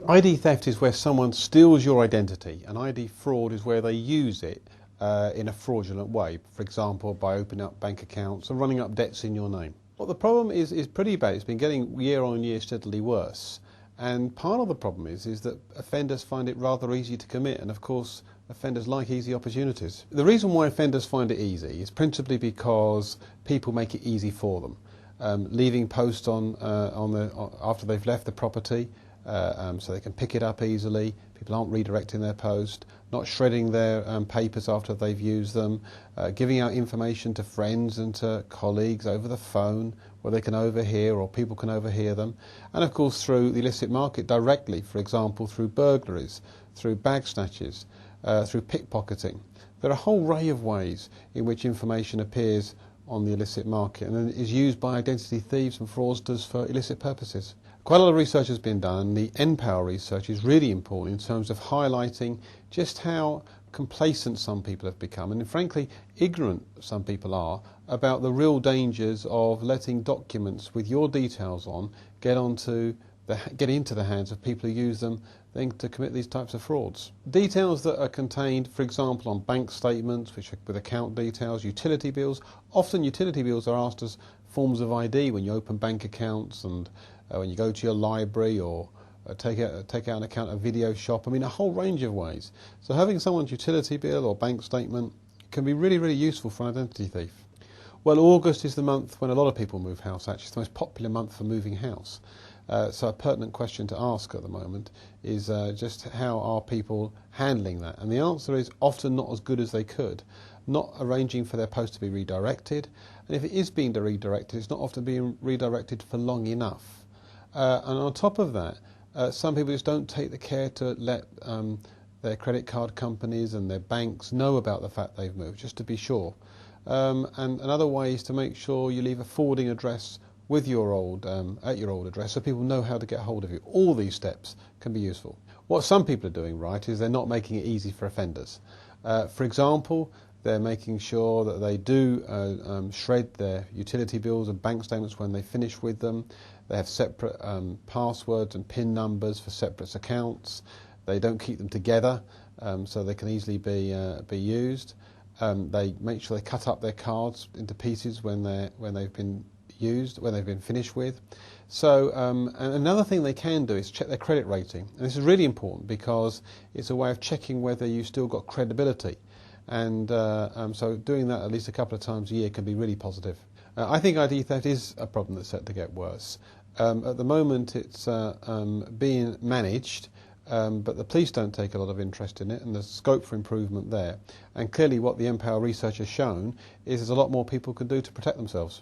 ID theft is where someone steals your identity, and ID fraud is where they use it in a fraudulent way, for example by opening up bank accounts and running up debts in your name. Well, the problem is pretty bad. It's been getting year on year steadily worse, and part of the problem is that offenders find it rather easy to commit, and of course offenders like easy opportunities. The reason why offenders find it easy is principally because people make it easy for them. Leaving posts after they've left the property, so they can pick it up easily. People aren't redirecting their post, not shredding their papers after they've used them, giving out information to friends and to colleagues over the phone where they can overhear or people can overhear them, and of course through the illicit market directly, for example through burglaries, through bag snatches, through pickpocketing. There are a whole array of ways in which information appears on the illicit market and then is used by identity thieves and fraudsters for illicit purposes. Quite a lot of research has been done. The NPOWER research is really important in terms of highlighting just how complacent some people have become, and frankly ignorant some people are about the real dangers of letting documents with your details on get into the hands of people who use them then to commit these types of frauds. Details that are contained, for example, on bank statements, which are with account details, utility bills. Often utility bills are asked as forms of ID when you open bank accounts and when you go to your library or take out an account at a video shop. I mean, a whole range of ways. So having someone's utility bill or bank statement can be really, really useful for an identity thief. Well, August is the month when a lot of people move house. Actually, it's the most popular month for moving house. So a pertinent question to ask at the moment is just how are people handling that? And the answer is often not as good as they could. Not arranging for their post to be redirected, and if it is being redirected, it's not often being redirected for long enough. And on top of that, some people just don't take the care to let their credit card companies and their banks know about the fact they've moved, just to be sure. And another way is to make sure you leave a forwarding address with your at your old address so people know how to get hold of you. All these steps can be useful. What some people are doing right is they're not making it easy for offenders. For example, they're making sure that they do shred their utility bills and bank statements when they finish with them. They have separate passwords and PIN numbers for separate accounts. They don't keep them together so they can easily be used. They make sure they cut up their cards into pieces when they've been used, when they've been finished with. So and another thing they can do is check their credit rating. And this is really important because it's a way of checking whether you've still got credibility. And so doing that at least a couple of times a year can be really positive. I think ID theft is a problem that's set to get worse. At the moment it's being managed, but the police don't take a lot of interest in it, and there's scope for improvement there. And clearly what the NPOWER research has shown is there's a lot more people can do to protect themselves.